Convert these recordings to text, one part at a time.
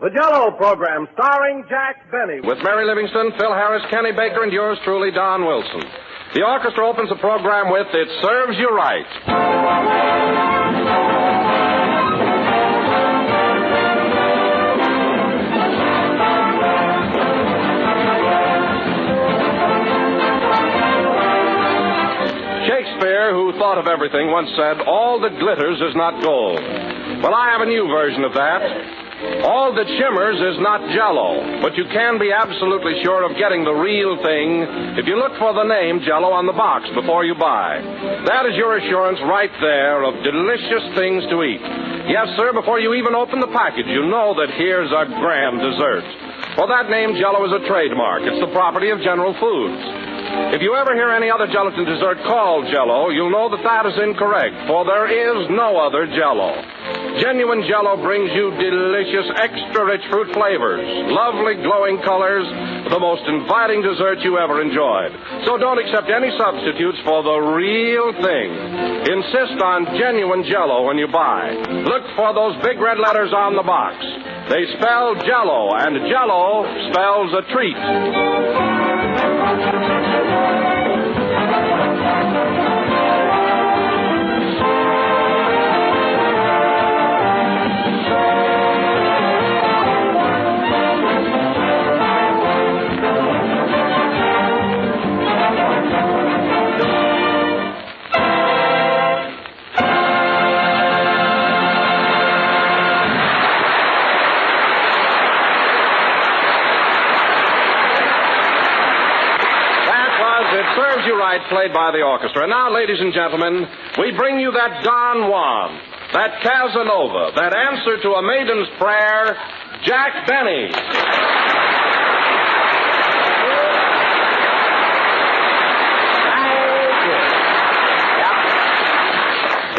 the Jell-O program starring Jack Benny. With Mary Livingston, Phil Harris, Kenny Baker, and yours truly, Don Wilson. The orchestra opens the program with It Serves You Right. Shakespeare, who thought of everything, once said, "All that glitters is not gold." Well, I have a new version of that. All that shimmers is not Jell-O, but you can be absolutely sure of getting the real thing if you look for the name Jell-O on the box before you buy. That is your assurance right there of delicious things to eat. Yes, sir, before you even open the package, you know that here's a grand dessert. Well, that name Jell-O is a trademark. It's the property of General Foods. If you ever hear any other gelatin dessert called Jell-O, you'll know that that is incorrect, for there is no other Jell-O. Genuine Jell-O brings you delicious, extra-rich fruit flavors, lovely glowing colors, the most inviting dessert you ever enjoyed. So don't accept any substitutes for the real thing. Insist on genuine Jell-O when you buy. Look for those big red letters on the box. They spell Jell-O, and Jell-O spells a treat. Serves You Right, played by the orchestra. And now, ladies and gentlemen, we bring you that Don Juan, that Casanova, that answer to a maiden's prayer, Jack Benny.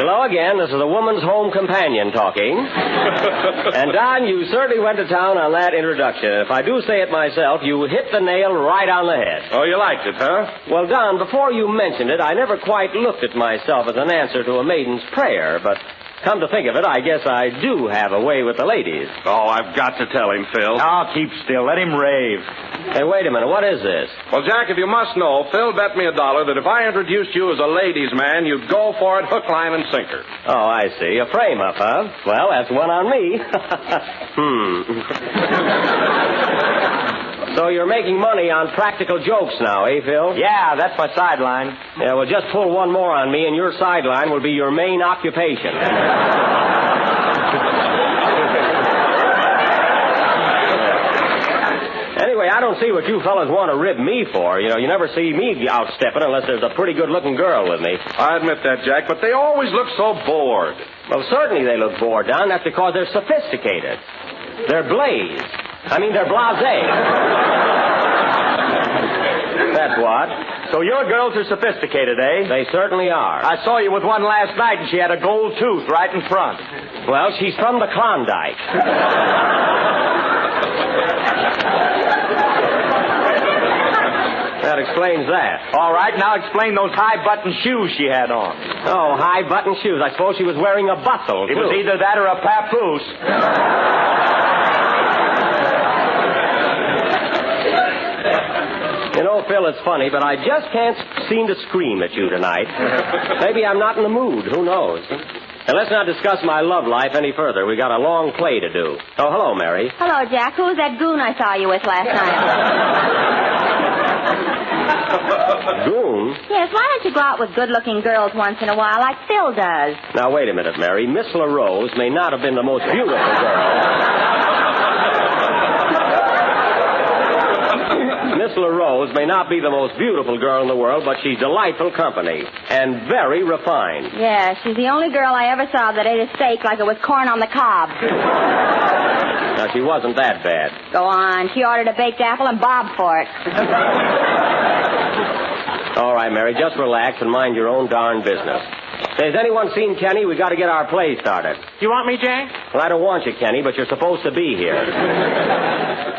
Hello again. This is a woman's home companion talking. And, Don, you certainly went to town on that introduction. If I do say it myself, you hit the nail right on the head. Oh, you liked it, huh? Well, Don, before you mentioned it, I never quite looked at myself as an answer to a maiden's prayer, but come to think of it, I guess I do have a way with the ladies. Oh, I've got to tell him, Phil. Oh, keep still. Let him rave. Hey, wait a minute. What is this? Well, Jack, if you must know, Phil bet me $1 that if I introduced you as a ladies' man, you'd go for it hook, line, and sinker. Oh, I see. A frame-up, huh? Well, that's one on me. So you're making money on practical jokes now, eh, Phil? Yeah, that's my sideline. Yeah, well, just pull one more on me, and your sideline will be your main occupation. Anyway, I don't see what you fellas want to rib me for. You know, you never see me outstepping unless there's a pretty good-looking girl with me. I admit that, Jack, but they always look so bored. Well, certainly they look bored, Don. That's because they're sophisticated. They're blazed. They're blasé. That's what. So your girls are sophisticated, eh? They certainly are. I saw you with one last night, and she had a gold tooth right in front. Well, she's from the Klondike. That explains that. All right, now explain those high-button shoes she had on. Oh, high-button shoes. I suppose she was wearing a bustle, It too. was either that or a papoose. You know, Phil, it's funny, but I just can't seem to scream at you tonight. Maybe I'm not in the mood. Who knows? And let's not discuss my love life any further. We got a long play to do. Oh, hello, Mary. Hello, Jack. Who was that goon I saw you with last night? Goon? Yes, why don't you go out with good-looking girls once in a while like Phil does? Now, wait a minute, Mary. Miss LaRose may not have been the most beautiful girl. Miss LaRose may not be the most beautiful girl in the world, but she's delightful company and very refined. Yeah, she's the only girl I ever saw that ate a steak like it was corn on the cob. Now, she wasn't that bad. Go on. She ordered a baked apple and bobbed for it. All right, Mary, just relax and mind your own darn business. Has anyone seen Kenny? We got to get our play started. You want me, Jack? Well, I don't want you, Kenny, but you're supposed to be here.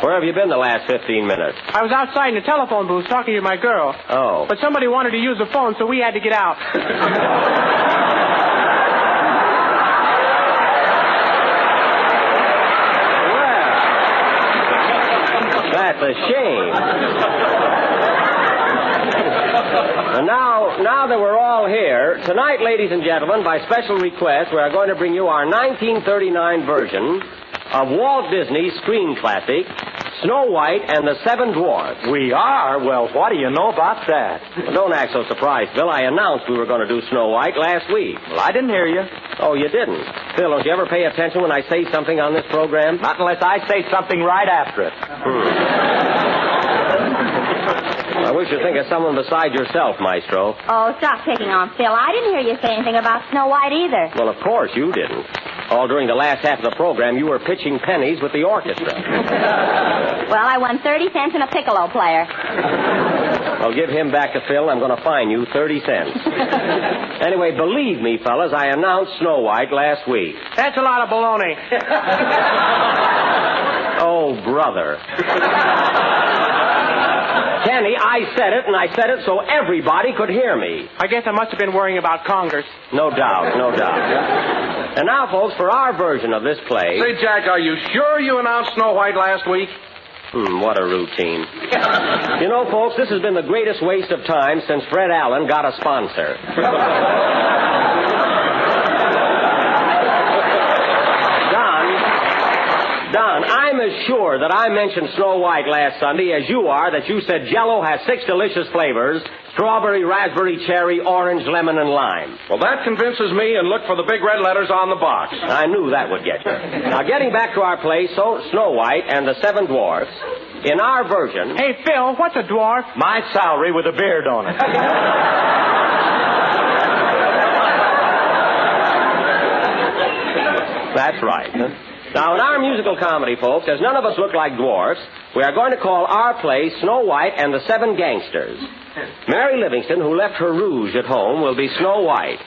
Where have you been the last 15 minutes? I was outside in the telephone booth talking to my girl. Oh. But somebody wanted to use the phone, so we had to get out. Well, That's a shame. And now that we're all here, tonight, ladies and gentlemen, by special request, we are going to bring you our 1939 version of Walt Disney's screen classic, Snow White and the Seven Dwarfs. We are? Well, what do you know about that? Well, don't act so surprised, Phil. I announced we were going to do Snow White last week. Well, I didn't hear you. Oh, you didn't? Phil, don't you ever pay attention when I say something on this program? Not unless I say something right after it. I wish you'd think of someone besides yourself, Maestro. Oh, stop picking on Phil. I didn't hear you say anything about Snow White either. Well, of course you didn't. All during the last half of the program, you were pitching pennies with the orchestra. Well, I won 30 cents and a piccolo player. Well, give him back to Phil. I'm going to fine you 30 cents. Anyway, believe me, fellas, I announced Snow White last week. That's a lot of baloney. Oh, brother. Kenny, I said it, and I said it so everybody could hear me. I guess I must have been worrying about Congress. No doubt, no doubt. And now, folks, for our version of this play... Say, Jack, are you sure you announced Snow White last week? What a routine. You know, folks, this has been the greatest waste of time since Fred Allen got a sponsor. Don, I'm as sure that I mentioned Snow White last Sunday as you are that you said Jell-O has 6 delicious flavors: strawberry, raspberry, cherry, orange, lemon, and lime. Well, that convinces me, and look for the big red letters on the box. I knew that would get you. Now, getting back to our play, Snow White and the Seven Dwarfs, in our version... Hey, Phil, what's a dwarf? My salary with a beard on it. That's right. Now, in our musical comedy, folks, as none of us look like dwarfs, we are going to call our play Snow White and the Seven Gangsters. Mary Livingston, who left her rouge at home, will be Snow White.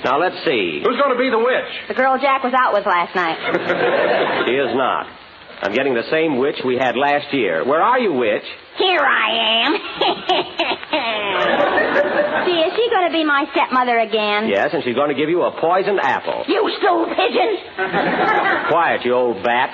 Now, let's see. Who's going to be the witch? The girl Jack was out with last night. She is not. I'm getting the same witch we had last year. Where are you, witch? Here I am. Gee, is she going to be my stepmother again? Yes, and she's going to give you a poisoned apple. You stool pigeon! Quiet, you old bat.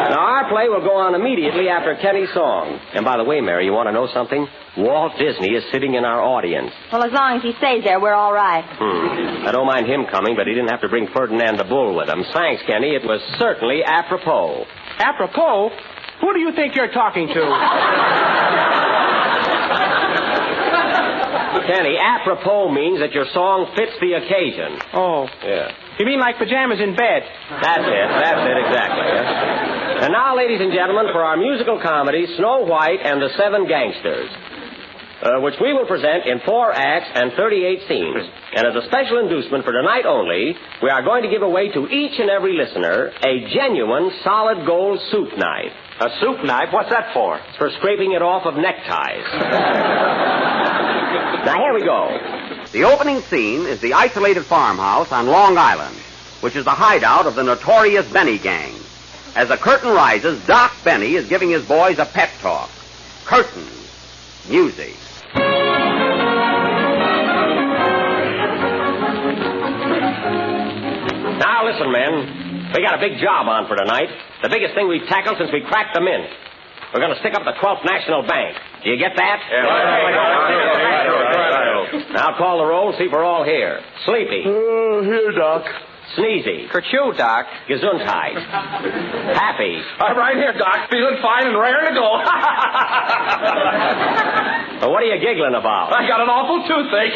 Now, our play will go on immediately after Kenny's song. And by the way, Mary, you want to know something? Walt Disney is sitting in our audience. Well, as long as he stays there, we're all right. I don't mind him coming, but he didn't have to bring Ferdinand the Bull with him. Thanks, Kenny. It was certainly apropos. Apropos? Who do you think you're talking to? Kenny, apropos means that your song fits the occasion. Oh. Yeah. You mean like pajamas in bed? That's it, exactly. Yeah. And now, ladies and gentlemen, for our musical comedy, Snow White and the Seven Gangsters, which we will present in 4 acts and 38 scenes. And as a special inducement for tonight only, we are going to give away to each and every listener a genuine solid gold soup knife. A soup knife? What's that for? It's for scraping it off of neckties. Now, here we go. The opening scene is the isolated farmhouse on Long Island, which is the hideout of the notorious Benny gang. As the curtain rises, Doc Benny is giving his boys a pep talk. Curtains. Music. Now, listen, men. We got a big job on for tonight. The biggest thing we've tackled since we cracked the mint. We're going to stick up the 12th National Bank. Do you get that? Yeah. Now call the roll, see if we're all here. Sleepy. Here, Doc. Sneezy. Kerchoo, Doc. Gesundheit. Happy. I'm right here, Doc. Feeling fine and raring to go. Well, what are you giggling about? I got an awful toothache.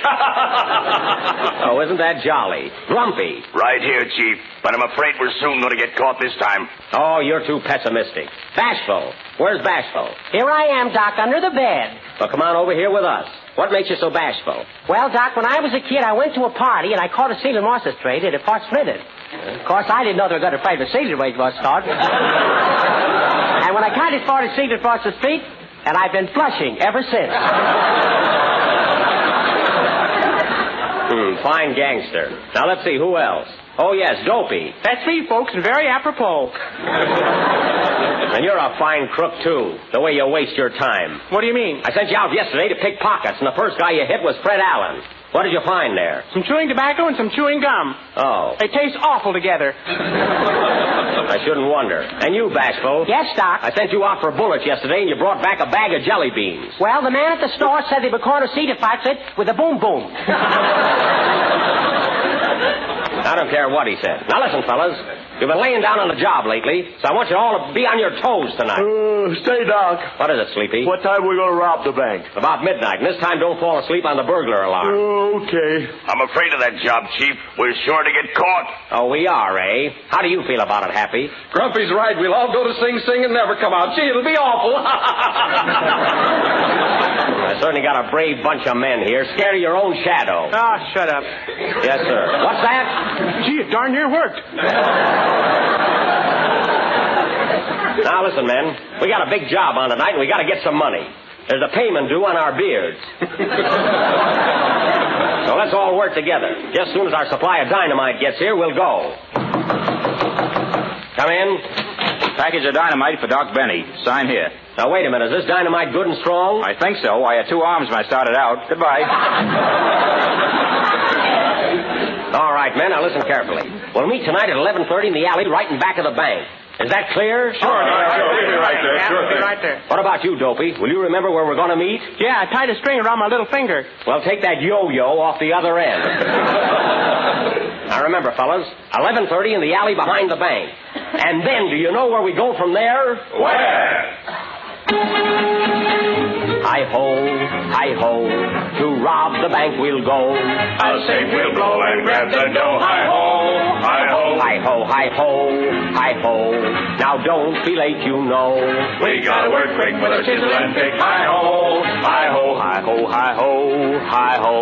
Oh, isn't that jolly? Grumpy. Right here, Chief. But I'm afraid we're soon going to get caught this time. Oh, you're too pessimistic. Bashful. Where's Bashful? Here I am, Doc, under the bed. Well, come on over here with us. What makes you so bashful? Well, Doc, when I was a kid, I went to a party, and I caught a ceiling morsel straight, and it part splintered. Of course, I didn't know they were going to play the ceiling wage was start. And when I kind of started seeing it across the street, and I've been flushing ever since. Fine gangster. Now, let's see, who else? Oh, yes, Dopey. That's me, folks, and very apropos. And you're a fine crook, too, the way you waste your time. What do you mean? I sent you out yesterday to pick pockets, and the first guy you hit was Fred Allen. What did you find there? Some chewing tobacco and some chewing gum. Oh. They taste awful together. I shouldn't wonder. And you, Bashful? Yes, Doc. I sent you out for bullets yesterday, and you brought back a bag of jelly beans. Well, the man at the store said they were corner cedar parts it with a boom boom. I don't care what he said. Now listen, fellas. You've been laying down on the job lately, so I want you all to be on your toes tonight. Stay, Doc. What is it, Sleepy? What time are we going to rob the bank? About midnight, and this time don't fall asleep on the burglar alarm. Okay. I'm afraid of that job, Chief. We're sure to get caught. Oh, we are, eh? How do you feel about it, Happy? Grumpy's right. We'll all go to Sing Sing and never come out. Gee, it'll be awful. I certainly got a brave bunch of men here, scared of your own shadow. Oh, shut up. Yes, sir. What's that? Gee, it darn near worked. Now, listen, men. We got a big job on tonight, and we got to get some money. There's a payment due on our beards. So let's all work together. Just as soon as our supply of dynamite gets here, we'll go. Come in. Package of dynamite for Doc Benny. Sign here. Now, wait a minute. Is this dynamite good and strong? I think so. I had 2 arms when I started out. Goodbye. All right, men. Now, listen carefully. We'll meet tonight at 11:30 in the alley right in back of the bank. Is that clear? Sure, we'll be right there. Sure thing. Right there. What about you, Dopey? Will you remember where we're going to meet? Yeah, I tied a string around my little finger. Well, take that yo-yo off the other end. Now, remember, fellas, 11:30 in the alley behind the bank. And then, do you know where we go from there? Where? Hi-ho, to rob the bank we'll go. A safe we'll blow and grab the dough. Hi-ho, hi-ho. Hi-ho, hi-ho, hi-ho. Now don't be late, you know. We gotta work quick with a chisel and pick. Hi-ho, hi-ho, Hi-ho, hi-ho, hi-ho.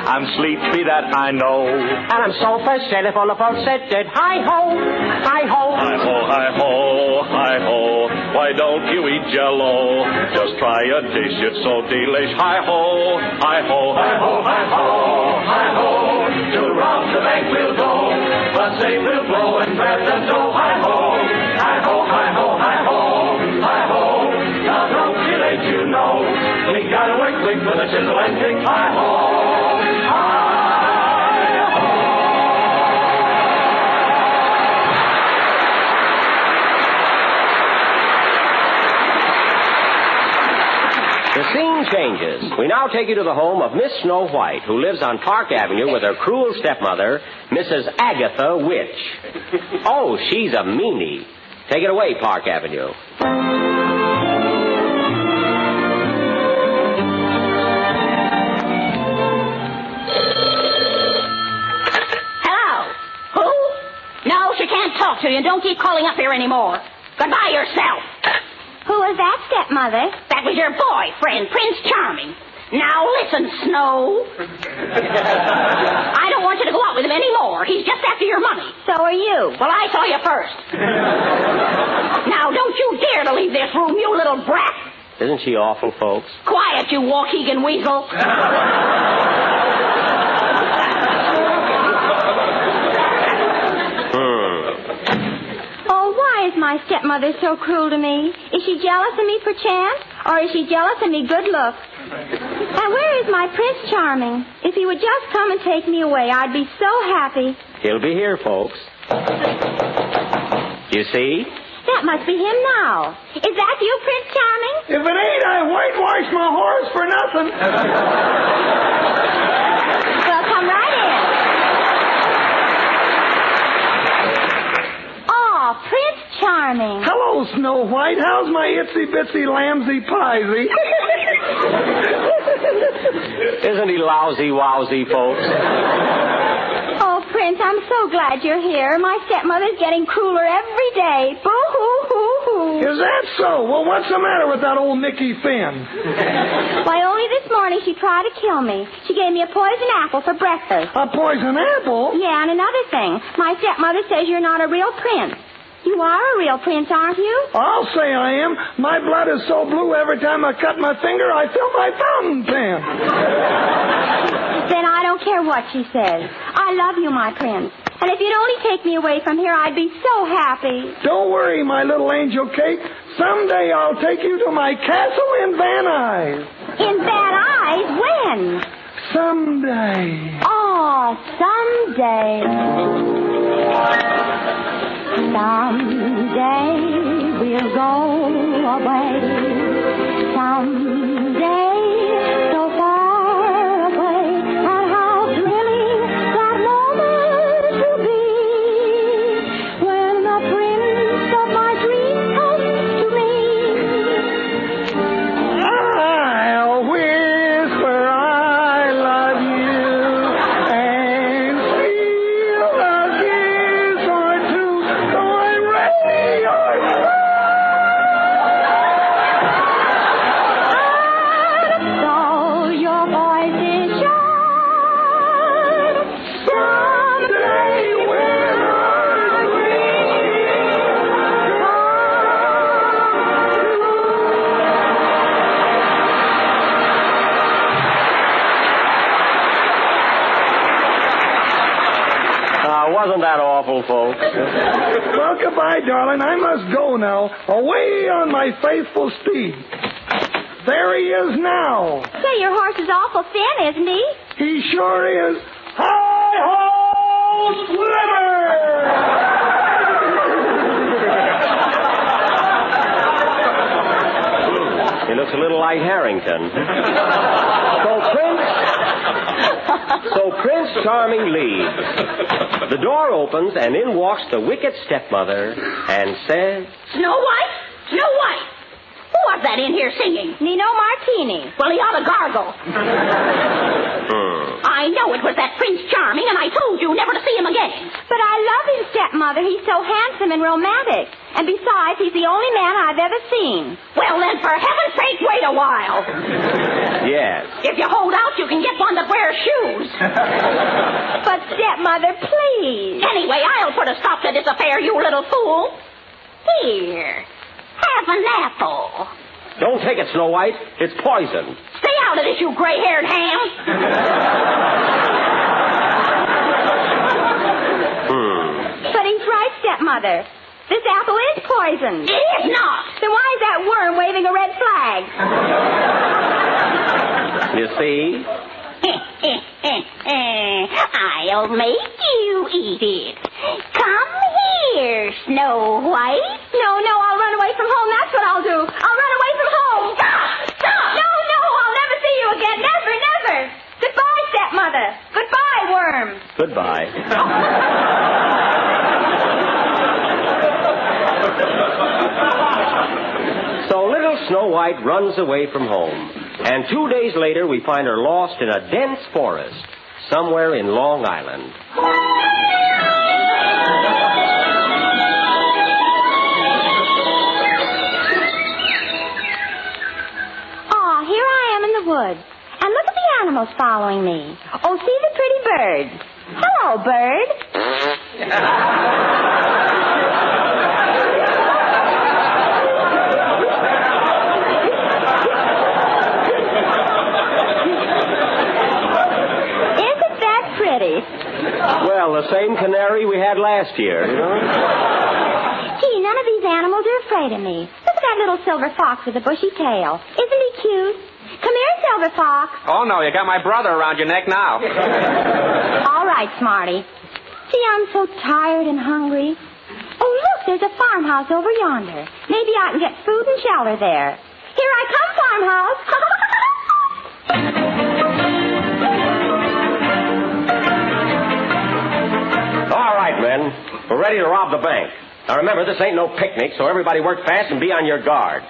I'm sleepy, that I know. And I'm so frustrated, full of falsetted. Hi-ho, hi-ho. Hi-ho, hi-ho, hi-ho. Why don't you eat Jell-O? Just try a dish, it's so delish. Hi-ho, hi-ho, hi-ho, hi-ho, hi-ho. To rob the bank we'll go. But safe we'll blow and grab the dough. Hi-ho, hi-ho, hi-ho, hi-ho, hi-ho. Now don't be late, you know. We gotta work quick with a chisel and pick. Hi-ho, hi-ho. The scene changes. We now take you to the home of Miss Snow White, who lives on Park Avenue with her cruel stepmother, Mrs. Agatha Witch. Oh, she's a meanie. Take it away, Park Avenue. Hello? Who? No, she can't talk to you. Don't keep calling up here anymore. Goodbye yourself. Who was that, stepmother? That was your boyfriend, Prince Charming. Now listen, Snow. I don't want you to go out with him anymore. He's just after your money. So are you. Well, I saw you first. Now, don't you dare to leave this room, you little brat. Isn't she awful, folks? Quiet, you Waukegan weasel. Oh, why is my stepmother so cruel to me? Is she jealous of me, perchance? Or is she jealous of me good looks? And where is my Prince Charming? If he would just come and take me away, I'd be so happy. He'll be here, folks. You see? That must be him now. Is that you, Prince Charming? If it ain't, I whitewashed my horse for nothing. Well, come right in. Oh, Prince Charming. Hello, Snow White. How's my itsy-bitsy lamsy-piesy? Isn't he lousy-wowsy, folks? Oh, Prince, I'm so glad you're here. My stepmother's getting crueler every day. Boo-hoo-hoo-hoo. Is that so? Well, what's the matter with that old Mickey Finn? Why, only this morning she tried to kill me. She gave me a poison apple for breakfast. A poison apple? Yeah, and another thing. My stepmother says you're not a real prince. You are a real prince, aren't you? I'll say I am. My blood is so blue every time I cut my finger, I fill my fountain pen. Then I don't care what she says. I love you, my prince. And if you'd only take me away from here, I'd be so happy. Don't worry, my little angel cake. Someday I'll take you to my castle in Van Nuys. In Van Nuys? When? Someday. Oh, someday. Someday we'll go away. Someday, so far away. And how thrilling that moment will be when the prince of my dream comes to me. I'll whisper I love you and steal a kiss or two. So I'm ready. So your voice is sharp. Someday when our Wasn't that awful, folks? Well, goodbye, darling. I must go now. Away on my faithful steed. There he is now. Say, your horse is awful thin, isn't he? He sure is. Hi-ho, Sliver! He looks a little like Harrington. So Prince Charming leaves. The door opens, and in walks the wicked stepmother and says, Snow White? Snow White! Who was that in here singing? Nino Martini. Well, he ought to gargle. I know it was that Prince Charming, and I told you never to see him again. But I love him, stepmother. He's so handsome and romantic. And besides, he's the only man I've ever seen. Well, then, for heaven's sake, wait a while. Yes. If you hold out, you can get one that wears shoes. But, stepmother, please. Anyway, I'll put a stop to this affair, you little fool. Here, have an apple. Don't take it, Snow White. It's poison. Stay out of this, you gray-haired ham. But he's right, stepmother. This apple is poisoned. It is not. Then why is that worm waving a red flag? You see? I'll make you eat it. Come here, Snow White. No, I'll run away from home. That's what I'll do. I'll run away from home. Stop! No, I'll never see you again. Never. Goodbye, stepmother. Goodbye, worm. Goodbye. So little Snow White runs away from home. And 2 days later, we find her lost in a dense forest somewhere in Long Island. Here I am in the woods. And look at the animals following me. Oh, see the pretty birds. Hello, bird. Isn't that pretty? Well, the same canary we had last year, you know? Gee, none of these animals are afraid of me. Look at that little silver fox with a bushy tail. Isn't he cute? Come here, Silver Fox. Oh, no, you got my brother around your neck now. All right, Smarty. Gee, I'm so tired and hungry. Oh, look, there's a farmhouse over yonder. Maybe I can get food and shelter there. Here I come, farmhouse. All right, men. We're ready to rob the bank. Now, remember, this ain't no picnic, so everybody work fast and be on your guard.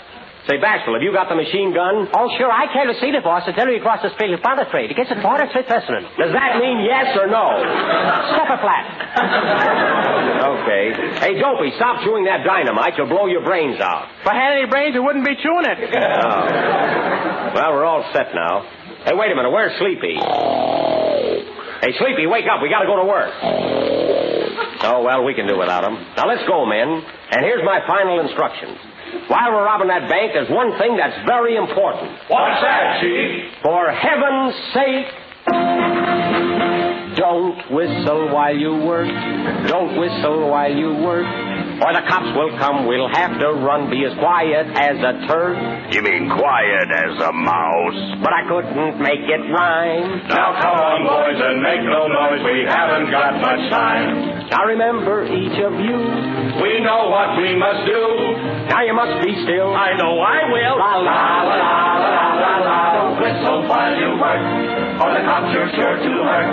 Say, Bashful, have you got the machine gun? Oh, sure, I can't see it, boss. It's literally across the street in front of the trade. It gets a quarter to listening. Does that mean yes or no? Step a flat. Okay. Hey, Dopey, stop chewing that dynamite. You'll blow your brains out. If I had any brains, I wouldn't be chewing it. Oh. Well, we're all set now. Hey, wait a minute. Where's Sleepy? Hey, Sleepy, wake up. We got to go to work. Oh, well, we can do without him. Now, let's go, men. And here's my final instructions. While we're robbing that bank, there's one thing that's very important. What's that, Chief? For heaven's sake, don't whistle while you work. Don't whistle while you work. or the cops will come. We'll have to run, be as quiet as a turd. You mean quiet as a mouse? But I couldn't make it rhyme. Now come on, boys, and make no noise. We haven't got much time. Now remember, each of you, we know what we must do. Now you must be still. I know I will. La la la la la la la. Don't whistle while you work, or the cops are sure to hurt.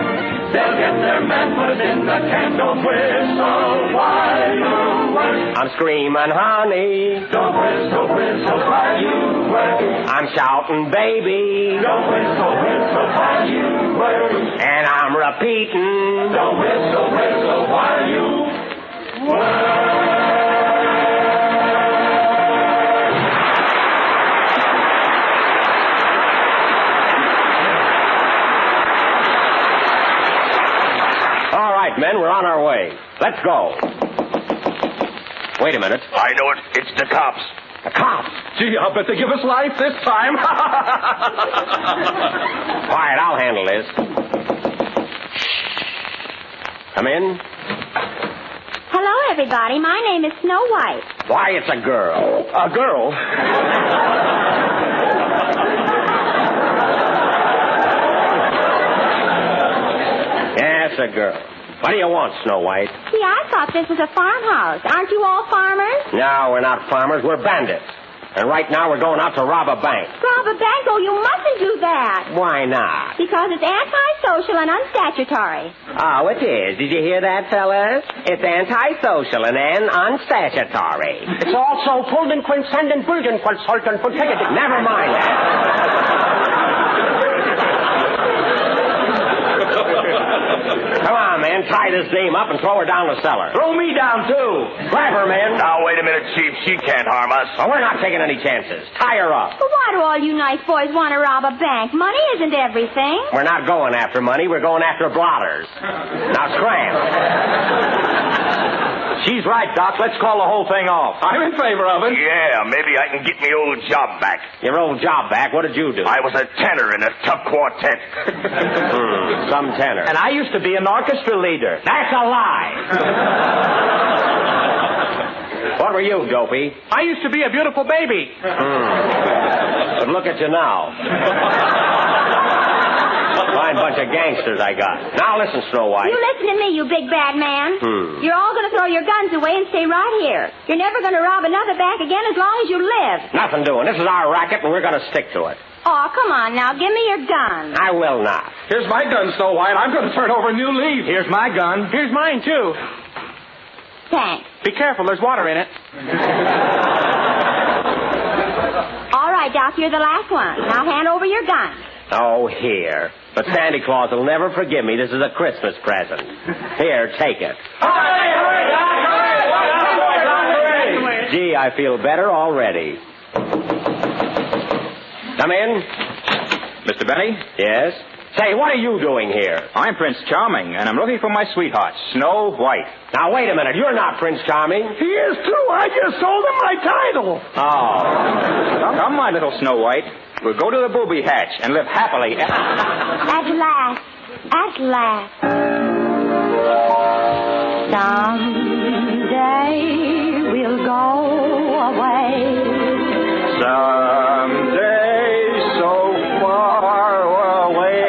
They'll get their man put in the can. Don't whistle while you work. I'm screaming, honey. Don't whistle while you work. I'm shouting, baby. Don't whistle while you work. And I'm repeating. Don't whistle while you work. All right, men, we're on our way. Let's go. Wait a minute. I know it. It's the cops. The cops. Gee, I'll bet they give us life this time. Quiet, I'll handle this. Come in. Hello, everybody. My name is Snow White. Why, it's a girl. A girl? Yes, a girl. What do you want, Snow White? See, I thought this was a farmhouse. Aren't you all farmers? No, we're not farmers. We're bandits. And right now we're going out to rob a bank. Rob a bank? Oh, you mustn't do that. Why not? Because it's antisocial and unstatutory. Oh, it is. Did you hear that, fellas? It's antisocial and unstatutory. It's also pulled and quintscendent brilliant consultant for ticketing. Never mind that. Come on, man. Tie this dame up and throw her down the cellar. Throw me down, too. Grab her, man. Now, wait a minute, Chief. She can't harm us. Oh, we're not taking any chances. Tie her up. But why do all you nice boys want to rob a bank? Money isn't everything. We're not going after money. We're going after blotters. Now, scram. She's right, Doc. Let's call the whole thing off. I'm in favor of it. Yeah, maybe I can get me old job back. Your old job back? What did you do? I was a tenor in a tub quartet. Some tenor. And I used to be an orchestra leader. That's a lie. What were you, Dopey? I used to be a beautiful baby. But look at you now. Fine bunch of gangsters I got. Now listen, Snow White. You listen to me, you big bad man. You're all going to throw your guns away and stay right here. You're never going to rob another bank again as long as you live. Nothing doing. This is our racket, and we're going to stick to it. Oh, come on now. Give me your gun. I will not. Here's my gun, Snow White. I'm going to turn over a new leaf. Here's my gun. Here's mine, too. Thanks. Be careful, there's water in it. All right, Doc, you're the last one. Now hand over your gun. Oh, here. But Santa Claus will never forgive me. This is a Christmas present. Here, take it. Gee, I feel better already. Come in. Mr. Benny? Yes? Say, what are you doing here? I'm Prince Charming, and I'm looking for my sweetheart, Snow White. Now, wait a minute. You're not Prince Charming. He is, too. I just sold him my title. Oh. Come, my little Snow White. We'll go to the booby hatch and live happily. At last. At last. Someday we'll go away. Someday so far away.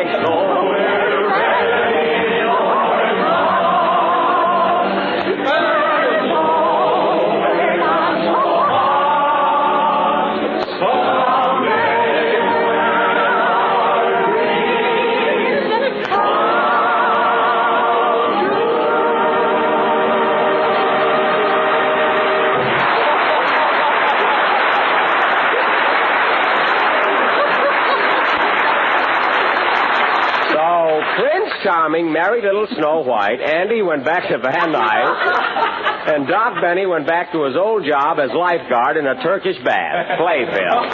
Charming married little Snow White. Andy went back to Van Nuys. And Doc Benny went back to his old job as lifeguard in a Turkish bath. Playfield.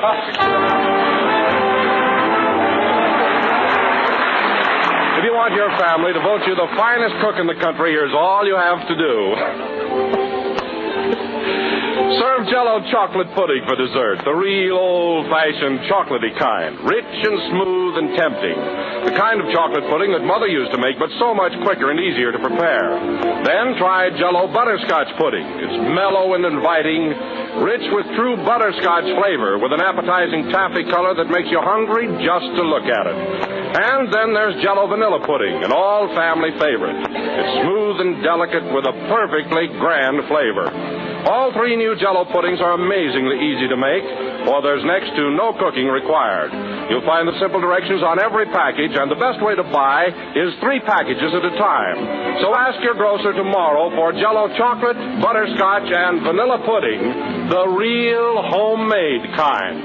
If you want your family to vote you the finest cook in the country, here's all you have to do. Serve Jell-O chocolate pudding for dessert, the real old-fashioned chocolatey kind, rich and smooth and tempting. The kind of chocolate pudding that Mother used to make, but so much quicker and easier to prepare. Then try Jell-O butterscotch pudding. It's mellow and inviting, rich with true butterscotch flavor, with an appetizing taffy color that makes you hungry just to look at it. And then there's Jell-O vanilla pudding, an all-family favorite. It's smooth and delicate with a perfectly grand flavor. All three new Jell-O puddings are amazingly easy to make, or there's next to no cooking required. You'll find the simple directions on every package, and the best way to buy is 3 packages at a time. So ask your grocer tomorrow for Jell-O chocolate, butterscotch, and vanilla pudding, the real homemade kind.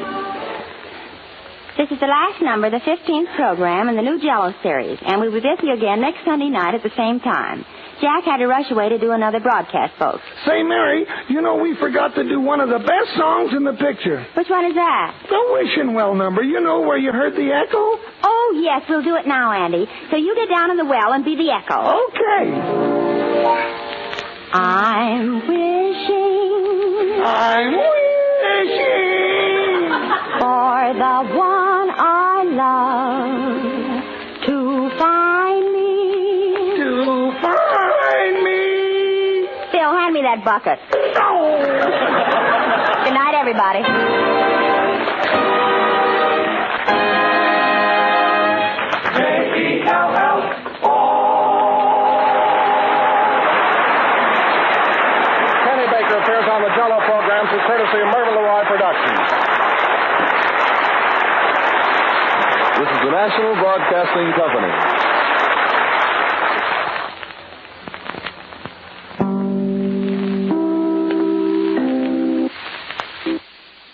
This is the last number, the 15th program in the new Jell-O series, and we'll be with you again next Sunday night at the same time. Jack had to rush away to do another broadcast, folks. Say, Mary, you know we forgot to do one of the best songs in the picture. Which one is that? The Wishing Well number. You know where you heard the echo? Oh, yes, we'll do it now, Andy. So you get down in the well and be the echo. Okay. I'm wishing for the one I love to find me. Phil, hand me that bucket. No. Good night, everybody. Kenny Baker appears on the Jell-O program through courtesy of Mervyn LeRoy Productions. This is the National Broadcasting Company.